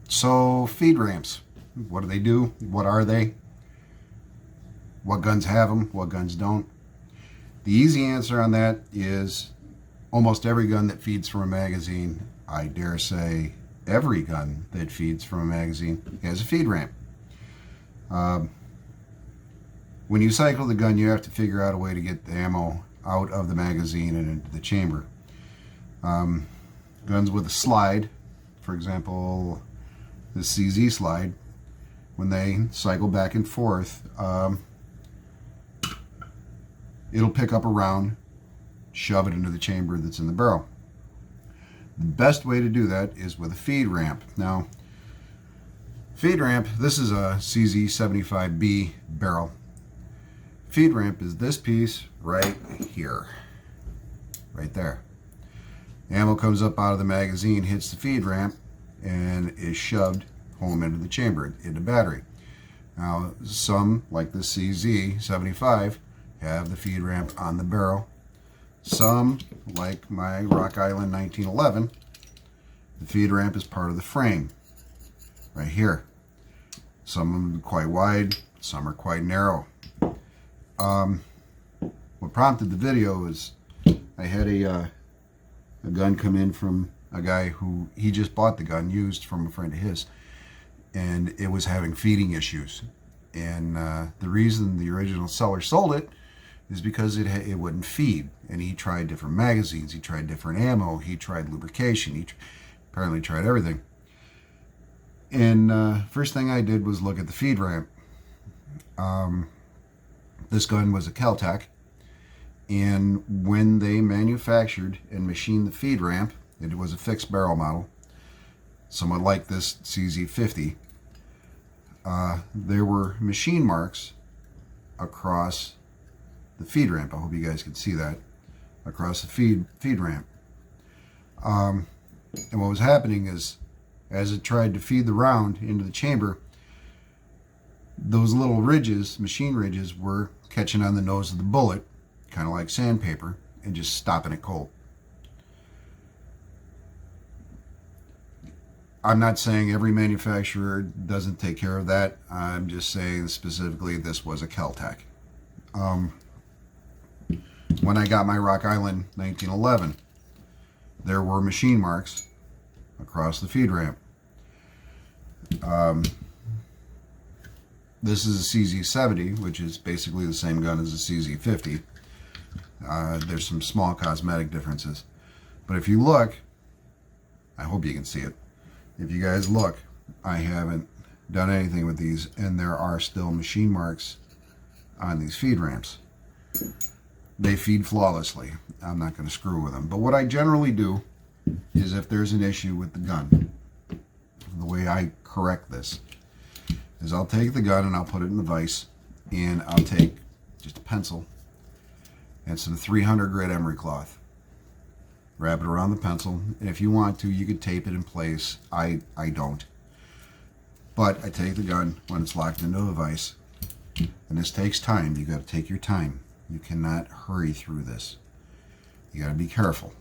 So feed ramps, what do? What are they? What guns have them? What guns don't? The easy answer on that is almost every gun that feeds from a magazine, I dare say every gun that feeds from a magazine, has a feed ramp. When you cycle the gun, you have to figure out a way to get the ammo out of the magazine and into the chamber. Guns with a slide, for example, the CZ slide, when they cycle back and forth, it'll pick up a round, shove it into the chamber that's in the barrel. The best way to do that is with a feed ramp. Now, feed ramp, this is a CZ75B barrel. Feed ramp is this piece right here, right there. Ammo comes up out of the magazine, hits the feed ramp, and is shoved home into the chamber, into battery. Now, some, like the CZ75, have the feed ramp on the barrel. Some, like my Rock Island 1911, the feed ramp is part of the frame, right here. Some of them are quite wide, some are quite narrow. What prompted the video is I had a gun come in from a guy who, he just bought the gun used from a friend of his, and it was having feeding issues. And the reason the original seller sold it is because it wouldn't feed. And he tried different magazines, he tried different ammo, he tried lubrication, he apparently tried everything. And first thing I did was look at the feed ramp. This gun was a Kel-Tec, and when they manufactured and machined the feed ramp, it was a fixed barrel model, somewhat like this CZ50. There were machine marks across the feed ramp. I hope you guys can see that, across the feed ramp. And what was happening is, as it tried to feed the round into the chamber, those little ridges, machine ridges, were catching on the nose of the bullet, kind of like sandpaper, and just stopping it cold. I'm not saying every manufacturer doesn't take care of that. I'm just saying specifically this was a Kel-Tec. When I got my Rock Island 1911, there were machine marks across the feed ramp. This is a CZ70, which is basically the same gun as a CZ50. There's some small cosmetic differences. But if you look, I hope you can see it. If you guys look, I haven't done anything with these, and there are still machine marks on these feed ramps. They feed flawlessly. I'm not going to screw with them. But what I generally do is, if there's an issue with the gun, the way I correct this is I'll take the gun and I'll put it in the vise, and I'll take just a pencil and some 300 grit emery cloth, wrap it around the pencil, and if you want to, you could tape it in place. I don't, but I take the gun when it's locked into a vise, and this takes time. You got to take your time. You cannot hurry through this. You got to be careful.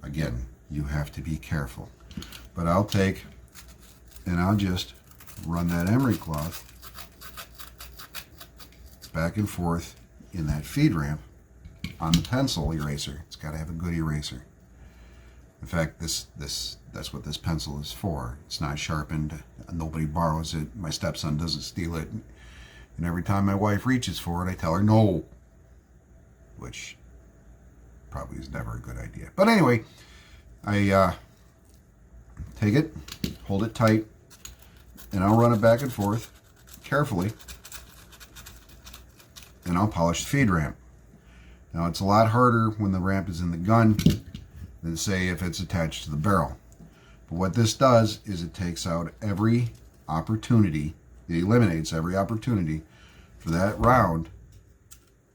Again, you have to be careful. But I'll take and I'll just run that emery cloth back and forth in that feed ramp on the pencil eraser. It's got to have a good eraser. In fact, that's what this pencil is for. It's not sharpened. Nobody borrows it. My stepson doesn't steal it. And every time my wife reaches for it, I tell her no, which probably is never a good idea. But anyway, I take it, hold it tight, and I'll run it back and forth carefully, and I'll polish the feed ramp. Now, it's a lot harder when the ramp is in the gun than, say, if it's attached to the barrel. But what this does is it takes out every opportunity, it eliminates every opportunity for that round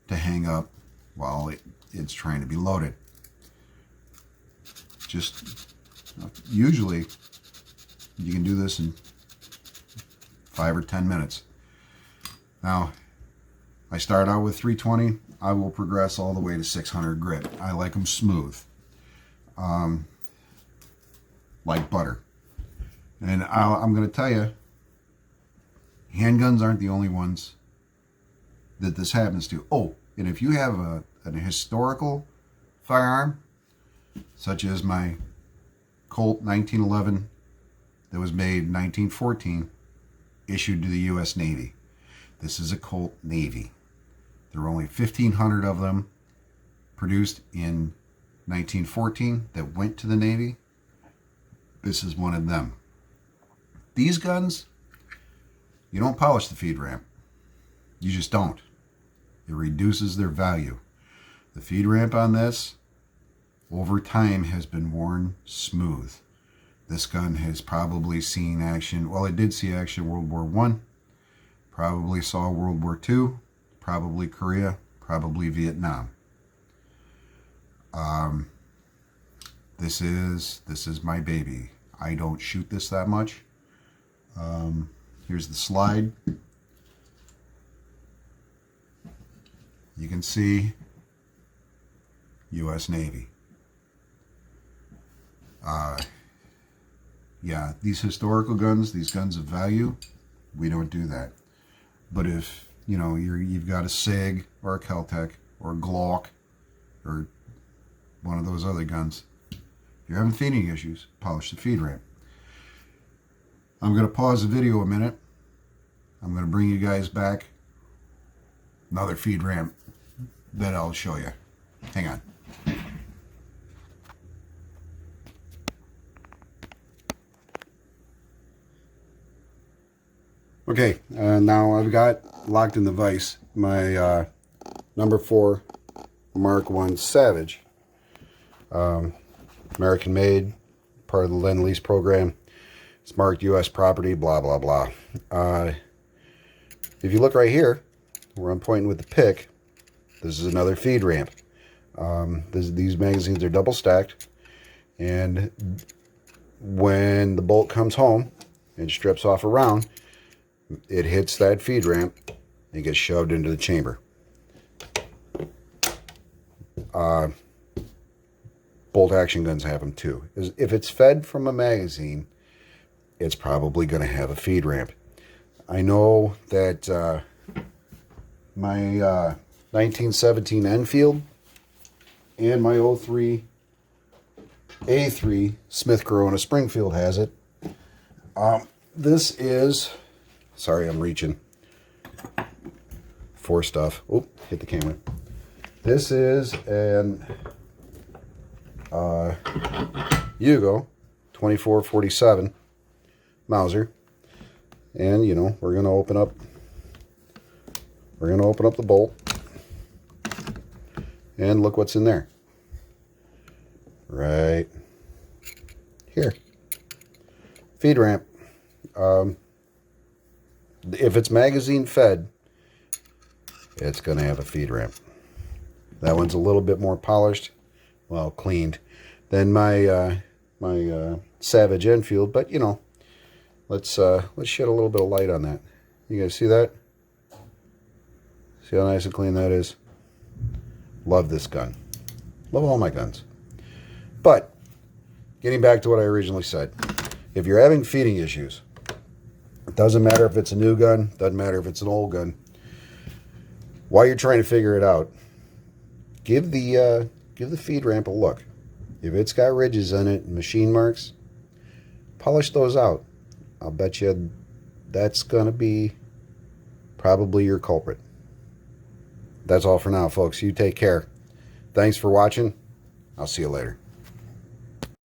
to hang up while it's trying to be loaded. Just usually you can do this in 5 or 10 minutes. Now, I start out with 320. I will progress all the way to 600 grit. I like them smooth, like butter. And I'm going to tell you, handguns aren't the only ones that this happens to. Oh, and if you have an historical firearm, such as my Colt 1911 that was made in 1914, issued to the U.S. Navy. This is a Colt Navy. There were only 1,500 of them produced in 1914 that went to the Navy. This is one of them. These guns, you don't polish the feed ramp. You just don't. It reduces their value. The feed ramp on this, over time, has been worn smooth. This gun has probably seen action. Well, it did see action World War I. Probably saw World War II. Probably Korea. Probably Vietnam. This is my baby. I don't shoot this that much. Here's the slide. You can see U.S. Navy. Yeah, these historical guns, these guns of value, we don't do that. But if, you know, you've got a SIG or a Kel-Tec or a Glock or one of those other guns, if you're having feeding issues, polish the feed ramp. I'm going to pause the video a minute. I'm going to bring you guys back another feed ramp that I'll show you. Hang on. Okay, now I've got locked in the vise my number 4 Mark I Savage. American made, part of the Lend-Lease program. It's marked U.S. property, blah, blah, blah. If you look right here, where I'm pointing with the pick, this is another feed ramp. These magazines are double stacked, and when the bolt comes home and strips off a round, it hits that feed ramp and gets shoved into the chamber. Bolt action guns have them too. If it's fed from a magazine, it's probably going to have a feed ramp. I know that my 1917 Enfield and my 03 A3 Smith Corona Springfield has it. This is, sorry, I'm reaching for stuff. Oh, hit the camera. This is an Hugo 2447 Mauser, and you know, we're gonna open up the bolt and look what's in there right here. Feed ramp. If it's magazine fed, it's gonna have a feed ramp. That one's a little bit more polished, well, cleaned, than my my Savage Enfield, but you know, let's shed a little bit of light on that. You guys see that? See how nice and clean that is? Love this gun. Love all my guns. But getting back to what I originally said, if you're having feeding issues, it doesn't matter if it's a new gun, doesn't matter if it's an old gun. While you're trying to figure it out, give the feed ramp a look. If it's got ridges in it and machine marks, polish those out. I'll bet you that's going to be probably your culprit. That's all for now, folks. You take care. Thanks for watching. I'll see you later.